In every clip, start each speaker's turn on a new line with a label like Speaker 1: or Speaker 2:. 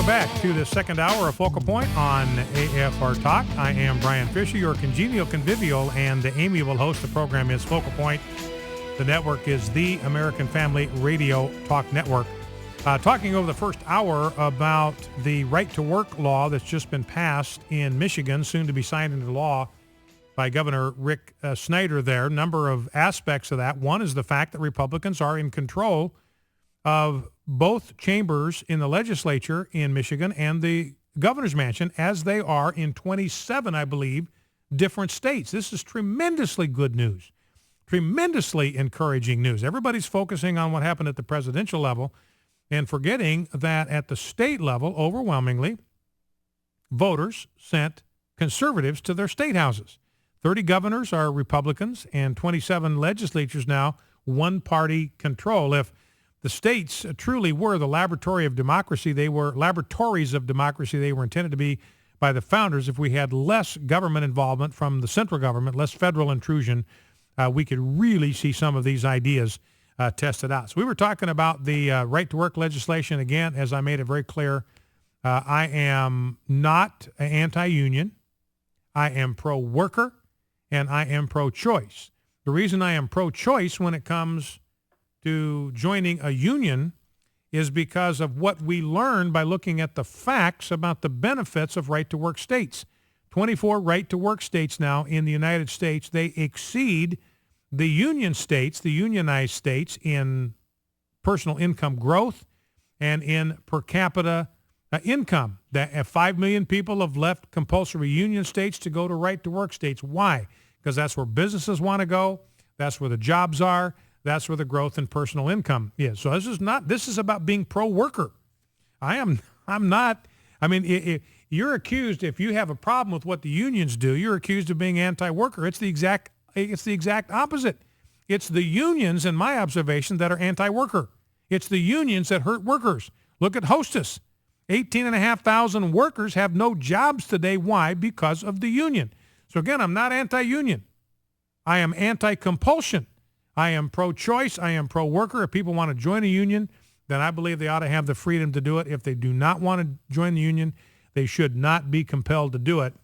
Speaker 1: Welcome back to the second hour of Focal Point on AFR Talk. I am Brian Fisher, your congenial, convivial, and amiable host. The program is Focal Point. The network is the American Family Radio Talk Network. Talking over the first hour about the right-to-work law that's just been passed in Michigan, soon to be signed into law by Governor Rick Snyder there. A number of aspects of that. One is the fact that Republicans are in control of both chambers in the legislature in Michigan and the governor's mansion, as they are in 27, I believe, different states. This is tremendously good news, tremendously encouraging news. Everybody's focusing on what happened at the presidential level and forgetting that at the state level, overwhelmingly, voters sent conservatives to their state houses. 30 governors are Republicans and 27 legislatures now one-party control. If the states truly were the laboratory of democracy, they were laboratories of democracy. They were intended to be by the founders. If we had less government involvement from the central government, less federal intrusion, we could really see some of these ideas tested out. So we were talking about the right-to-work legislation. Again, as I made it very clear, I am not anti-union. I am pro-worker, and I am pro-choice. The reason I am pro-choice when it comes to joining a union is because of what we learned by looking at the facts about the benefits of right-to-work states. 24 right-to-work states now in the United States. They exceed the union states, the unionized states, in personal income growth and in per capita income. That 5 million people have left compulsory union states to go to right-to-work states. Why? Because that's where businesses want to go. That's where the jobs are. That's where the growth in personal income is. So this is about being pro-worker. I'm not. I mean, you're accused, if you have a problem with what the unions do, you're accused of being anti-worker. It's the exact opposite. It's the unions, in my observation, that are anti-worker. It's the unions that hurt workers. Look at Hostess. 18,500 workers have no jobs today. Why? Because of the union. So again, I'm not anti-union. I am anti-compulsion. I am pro-choice. I am pro-worker. If people want to join a union, then I believe they ought to have the freedom to do it. If they do not want to join the union, they should not be compelled to do it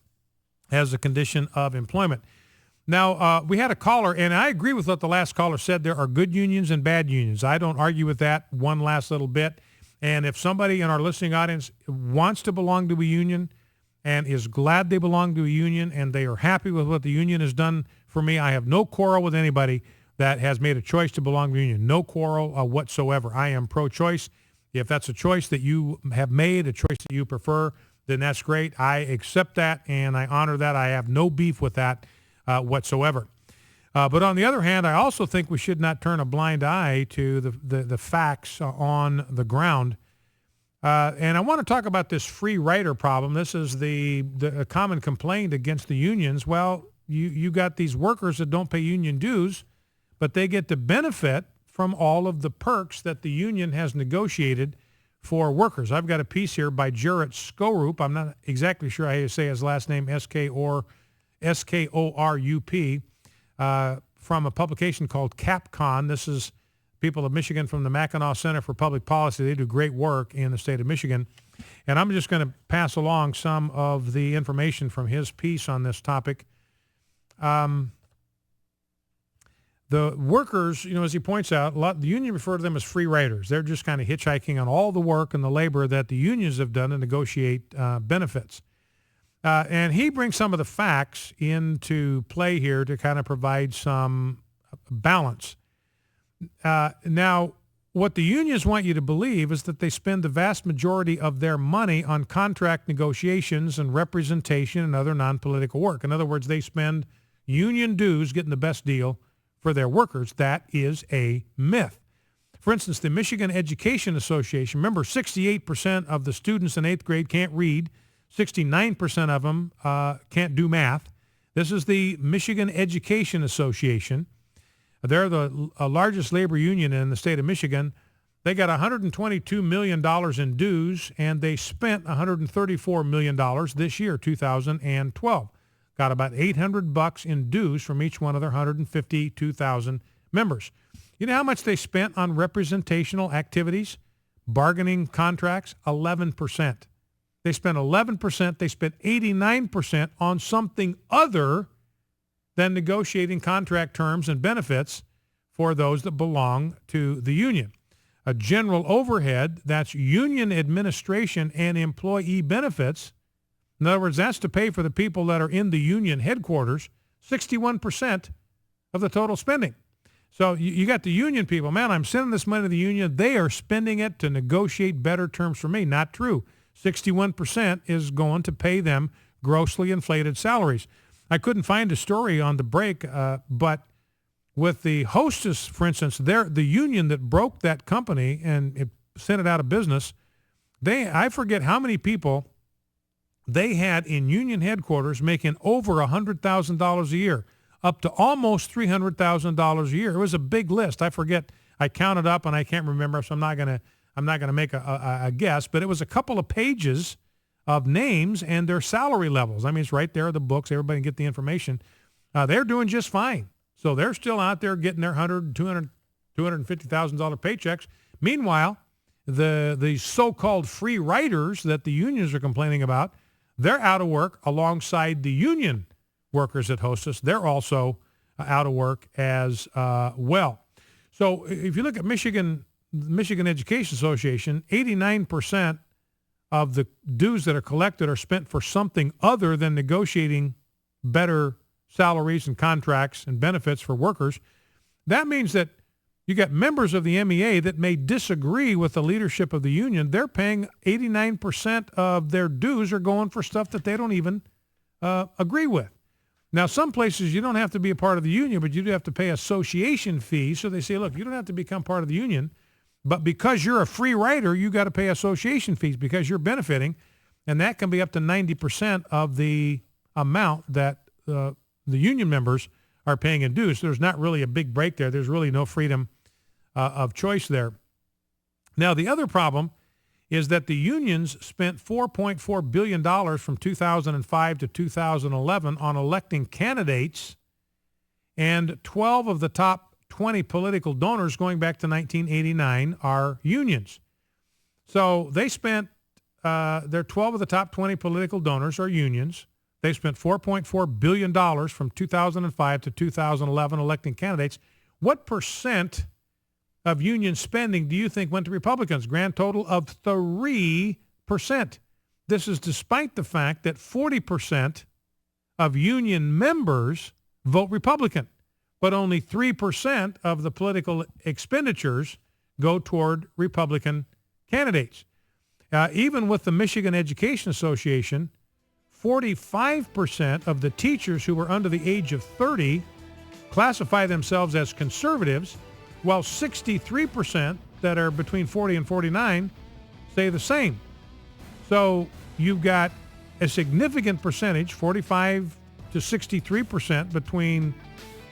Speaker 1: as a condition of employment. Now, we had a caller, and I agree with what the last caller said. There are good unions and bad unions. I don't argue with that one last little bit. And if somebody in our listening audience wants to belong to a union and is glad they belong to a union and they are happy with what the union has done for me, I have no quarrel with anybody that has made a choice to belong to a union. No quarrel whatsoever. I am pro-choice. If that's a choice that you have made, a choice that you prefer, then that's great. I accept that and I honor that. I have no beef with that whatsoever. But on the other hand, I also think we should not turn a blind eye to the facts on the ground. And I want to talk about this free rider problem. This is the common complaint against the unions. Well, you got these workers that don't pay union dues, but they get to benefit from all of the perks that the union has negotiated for workers. I've got a piece here by Jarrett Skorup. I'm not exactly sure how you say his last name, Skorup, from a publication called CapCon. This is people of Michigan from the Mackinac Center for Public Policy. They do great work in the state of Michigan. And I'm just going to pass along some of the information from his piece on this topic. The workers, as he points out, the union refer to them as free riders. They're just kind of hitchhiking on all the work and the labor that the unions have done to negotiate benefits. And he brings some of the facts into play here to kind of provide some balance. Now, what the unions want you to believe is that they spend the vast majority of their money on contract negotiations and representation and other non-political work. In other words, they spend union dues getting the best deal for their workers. That is a myth. For instance, the Michigan Education Association, remember 68% of the students in 8th grade can't read, 69% of them can't do math. This is the Michigan Education Association. They're the largest labor union in the state of Michigan. They got $122 million in dues, and they spent $134 million this year, 2012. Got about $800 in dues from each one of their 152,000 members. You know how much they spent on representational activities? bargaining contracts, 11%. They spent 11%. They spent 89% on something other than negotiating contract terms and benefits for those that belong to the union. A general overhead, that's union administration and employee benefits. In other words, that's to pay for the people that are in the union headquarters, 61% of the total spending. So you got the union people, man, I'm sending this money to the union. They are spending it to negotiate better terms for me. Not true. 61% is going to pay them grossly inflated salaries. I couldn't find a story on the break, but with the Hostess, for instance, the union that broke that company and it sent it out of business, I forget how many people they had in union headquarters making over $100,000 a year, up to almost $300,000 a year. It was a big list. I forget. I counted up and I can't remember, so I'm not gonna make a guess. But it was a couple of pages of names and their salary levels. I mean, it's right there in the books. Everybody can get the information. They're doing just fine. So they're still out there getting their $100,000, $200,000, $250,000 paychecks. Meanwhile, the so-called free riders that the unions are complaining about, they're out of work alongside the union workers at Hostess. They're also out of work as well. So if you look at Michigan Education Association, 89% of the dues that are collected are spent for something other than negotiating better salaries and contracts and benefits for workers. That means that you got members of the MEA that may disagree with the leadership of the union. They're paying 89% of their dues are going for stuff that they don't even agree with. Now, some places you don't have to be a part of the union, but you do have to pay association fees. So they say, look, you don't have to become part of the union, but because you're a free rider, you got to pay association fees because you're benefiting, and that can be up to 90% of the amount that the union members are paying in dues. So there's not really a big break there. There's really no freedom of choice there. Now, the other problem is that the unions spent $4.4 billion from 2005 to 2011 on electing candidates, and 12 of the top 20 political donors going back to 1989 are unions. So they spent, 12 of the top 20 political donors are unions. They spent $4.4 billion from 2005 to 2011 electing candidates. What percent of union spending do you think went to Republicans? Grand total of 3%. This is despite the fact that 40% of union members vote Republican, but only 3% of the political expenditures go toward Republican candidates. Even with the Michigan Education Association, 45% of the teachers who were under the age of 30 classify themselves as conservatives, while 63% that are between 40 and 49 say the same. So you've got a significant percentage, 45 to 63% between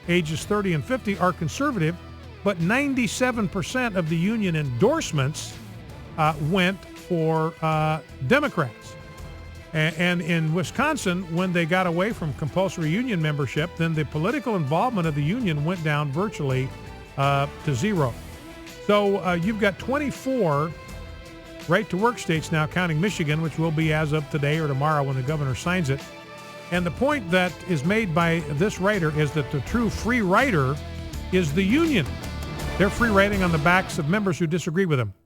Speaker 1: ages 30 and 50 are conservative, but 97% of the union endorsements went for Democrats. And in Wisconsin, when they got away from compulsory union membership, then the political involvement of the union went down virtually to zero. So you've got 24 right-to-work states now, counting Michigan, which will be as of today or tomorrow when the governor signs it. And the point that is made by this writer is that the true free rider is the union. They're free riding on the backs of members who disagree with them.